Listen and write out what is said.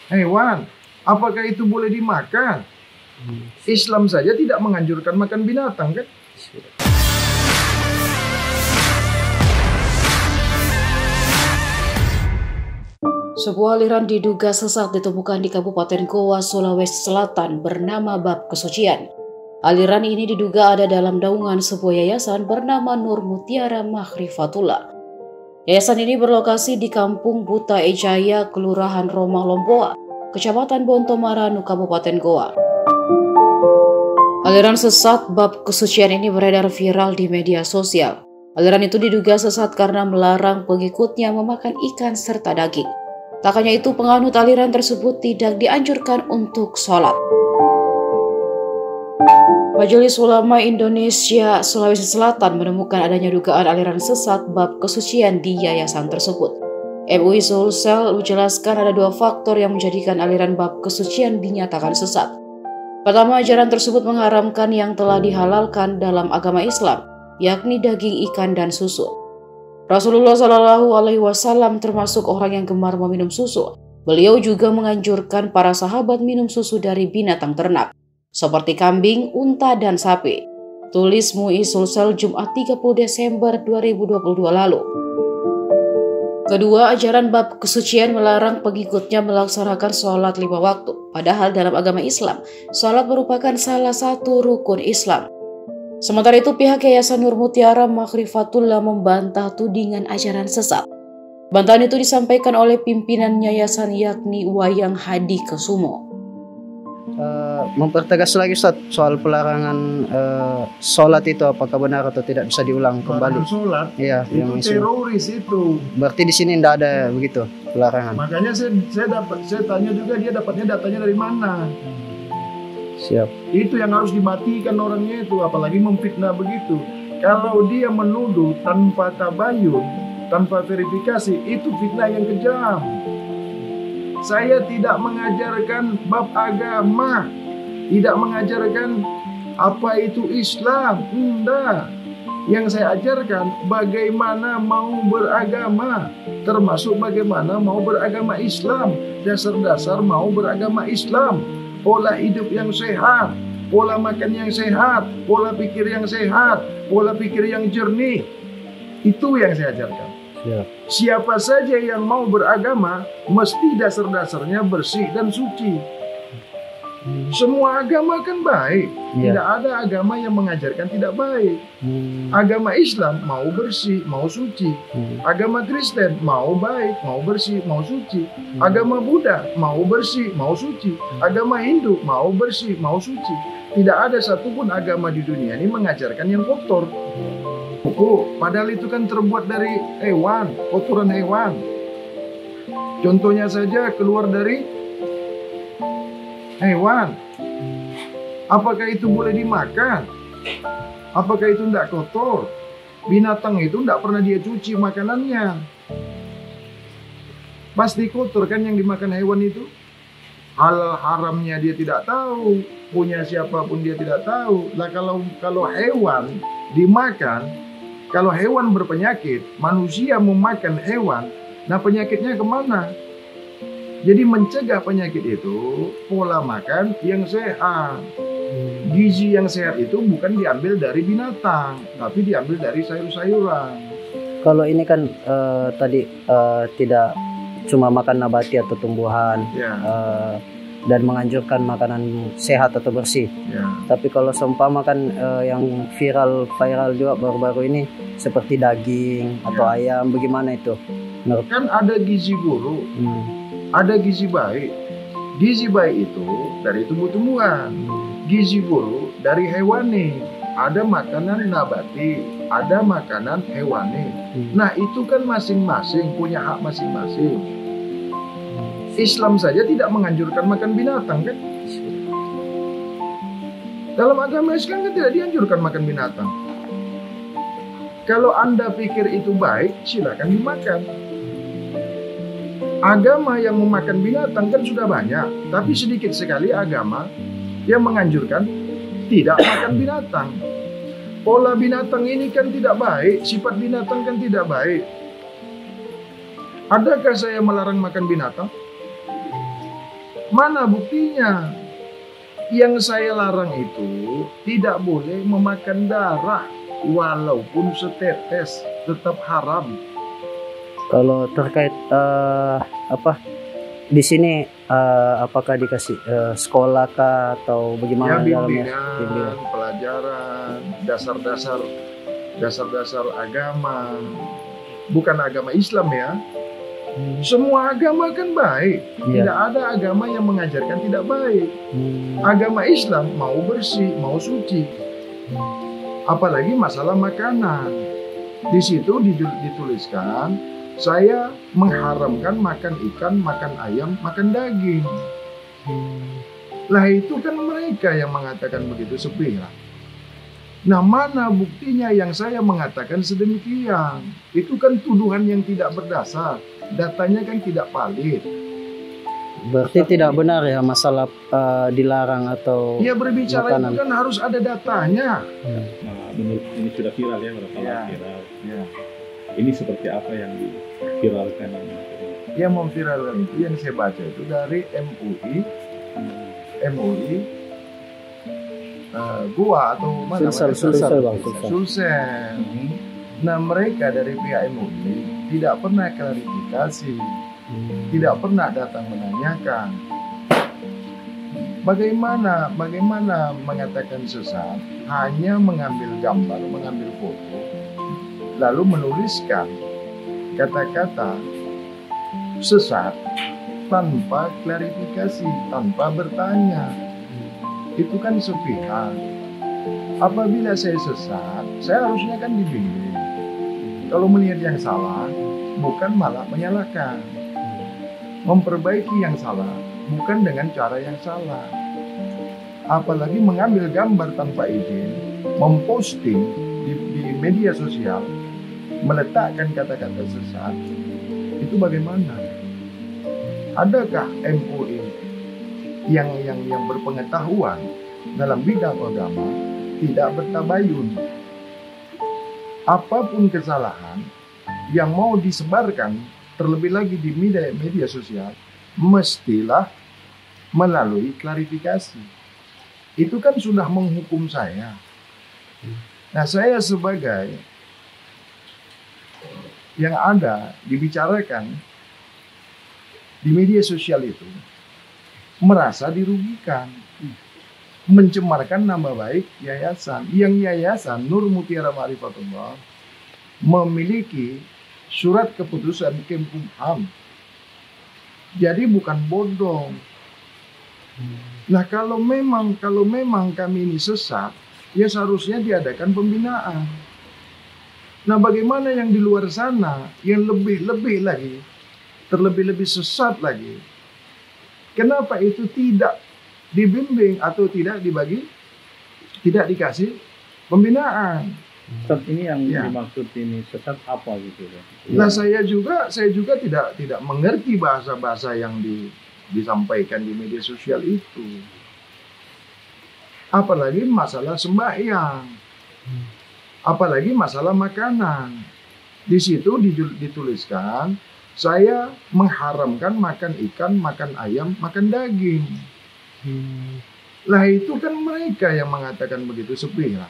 hewan. Apakah itu boleh dimakan? Islam saja tidak menganjurkan makan binatang, kan? Sebuah aliran diduga sesat ditemukan di Kabupaten Goa, Sulawesi Selatan bernama Bab Kesucian. Aliran ini diduga ada dalam naungan sebuah yayasan bernama Nur Mutiara Makhrifatullah. Yayasan ini berlokasi di Kampung Buta Ejaya, Kelurahan Romang Lompoa, Kecamatan Bontomaranu, Kabupaten Goa. Aliran sesat Bab Kesucian ini beredar viral di media sosial. Aliran itu diduga sesat karena melarang pengikutnya memakan ikan serta daging. Tak hanya itu, penganut aliran tersebut tidak dianjurkan untuk sholat. Majelis Ulama Indonesia Sulawesi Selatan menemukan adanya dugaan aliran sesat bab kesucian di yayasan tersebut. MUI Sulsel menjelaskan ada dua faktor yang menjadikan aliran bab kesucian dinyatakan sesat. Pertama, ajaran tersebut mengharamkan yang telah dihalalkan dalam agama Islam, yakni daging ikan dan susu. Rasulullah Shallallahu Alaihi Wasallam termasuk orang yang gemar meminum susu. Beliau juga menganjurkan para sahabat minum susu dari binatang ternak, seperti kambing, unta, dan sapi. Tulis MUI Sulsel Jumat 30 Desember 2022 lalu. Kedua, ajaran bab kesucian melarang pengikutnya melaksanakan sholat 5 waktu. Padahal dalam agama Islam, sholat merupakan salah satu rukun Islam. Sementara itu, pihak Yayasan Nur Mutiara Makhrifatullah membantah tudingan ajaran sesat. Bantahan itu disampaikan oleh pimpinan yayasan yakni Wayang Hadi Kesumo. Mempertegas lagi Ustaz soal pelarangan sholat itu apakah benar atau tidak bisa diulang kembali? Sholat, iya, itu teroris itu. Berarti di sini tidak ada begitu pelarangan. Makanya saya tanya juga dia dapatnya datanya dari mana. Siap. Itu yang harus dimatikan orangnya itu, apalagi memfitnah begitu. Kalau dia menuduh tanpa tabayun, tanpa verifikasi, itu fitnah yang kejam. Saya tidak mengajarkan bab agama, tidak mengajarkan apa itu Islam, enggak. Yang saya ajarkan bagaimana mau beragama, termasuk bagaimana mau beragama Islam, dasar-dasar mau beragama Islam, pola hidup yang sehat, pola makan yang sehat, pola pikir yang sehat, pola pikir yang jernih. Itu yang saya ajarkan. Siap. Siapa saja yang mau beragama mesti dasar-dasarnya bersih dan suci. Semua agama kan baik. Tidak ada agama yang mengajarkan tidak baik. Agama Islam mau bersih, mau suci. Agama Kristen mau baik, mau bersih, mau suci. Agama Buddha mau bersih, mau suci. Agama Hindu mau bersih, mau suci. Tidak ada satupun agama di dunia ini mengajarkan yang kotor. Padahal itu kan terbuat dari hewan, kotoran hewan. Contohnya saja keluar dari hewan. Apakah itu boleh dimakan? Apakah itu tidak kotor? Binatang itu tidak pernah dia cuci makanannya. Pasti kotor kan yang dimakan hewan itu. Halal haramnya dia tidak tahu, punya siapapun dia tidak tahu. Lah kalau hewan dimakan, kalau hewan berpenyakit, manusia memakan hewan, nah penyakitnya kemana? Jadi mencegah penyakit itu pola makan yang sehat. Gizi yang sehat itu bukan diambil dari binatang, tapi diambil dari sayur-sayuran. Kalau ini kan tadi tidak cuma makan nabati atau tumbuhan, dan menganjurkan makanan sehat atau bersih. Tapi kalau seumpama kan yang viral juga baru-baru ini seperti daging atau ayam, bagaimana itu? Kan ada gizi buruk, ada gizi baik. Gizi baik itu dari tumbuh-tumbuhan, gizi buruk dari hewani. Ada makanan nabati, ada makanan hewani. Nah itu kan masing-masing punya hak masing-masing. Islam saja tidak menganjurkan makan binatang, kan? Dalam agama Islam kan tidak dianjurkan makan binatang. Kalau Anda pikir itu baik, silakan dimakan. Agama yang memakan binatang kan sudah banyak, tapi sedikit sekali agama yang menganjurkan tidak makan binatang. Pola binatang ini kan tidak baik, sifat binatang kan tidak baik. Adakah saya melarang makan binatang? Mana buktinya? Yang saya larang itu tidak boleh memakan darah walaupun setetes, tetap haram. Kalau terkait di sini apakah dikasih sekolah kah atau bagaimana? Ya, bimbingan, pelajaran, dasar-dasar agama, bukan agama Islam ya. Semua agama kan baik. Tidak ada agama yang mengajarkan tidak baik. Agama Islam mau bersih, mau suci. Apalagi masalah makanan. Di situ dituliskan, saya mengharamkan makan ikan, makan ayam, makan daging. Lah itu kan mereka yang mengatakan begitu sepihak. Nah, mana buktinya yang saya mengatakan sedemikian? Itu kan tuduhan yang tidak berdasar. Datanya kan tidak valid. Berarti tidak benar ya masalah dilarang atau ya berbicara makanan. Itu kan harus ada datanya. Nah, menurut ini sudah viral ya, berapa viral. Ya. Ini seperti apa yang diviralkan ini? Yang memviralkan itu yang saya baca itu dari MUI, Gua atau mana? Sulsel. Nah, mereka dari pihak MUI tidak pernah klarifikasi, tidak pernah datang menanyakan bagaimana mengatakan sesat, hanya mengambil gambar, mengambil foto, lalu menuliskan kata-kata sesat tanpa klarifikasi, tanpa bertanya. Itu kan sepihak. Apabila saya sesat, saya harusnya kan dibimbing. Kalau melihat yang salah, bukan malah menyalahkan. Memperbaiki yang salah, bukan dengan cara yang salah. Apalagi mengambil gambar tanpa izin, memposting di media sosial, meletakkan kata-kata sesat, itu bagaimana? Adakah MUI yang berpengetahuan dalam bidang agama tidak bertabayun? Apapun kesalahan yang mau disebarkan, terlebih lagi di media sosial, mestilah melalui klarifikasi. Itu kan sudah menghukum saya. Nah, saya sebagai yang ada dibicarakan di media sosial itu merasa dirugikan, mencemarkan nama baik yayasan. Yang yayasan Nur Mutiara Ma'rifatullah memiliki surat keputusan Kemkumham. Jadi bukan bodong. Nah, kalau memang kami ini sesat, ya seharusnya diadakan pembinaan. Nah, bagaimana yang di luar sana yang lebih lagi, terlebih sesat lagi? Kenapa itu tidak dibimbing atau tidak dibagi, tidak dikasih pembinaan? Sesat ini yang dimaksud ini sesat apa gitu ya? Nah, saya juga tidak mengerti bahasa-bahasa yang disampaikan di media sosial itu. Apalagi masalah sembahyang, apalagi masalah makanan. Di situ dituliskan, saya mengharamkan makan ikan, makan ayam, makan daging. Lah itu kan mereka yang mengatakan begitu sepihak.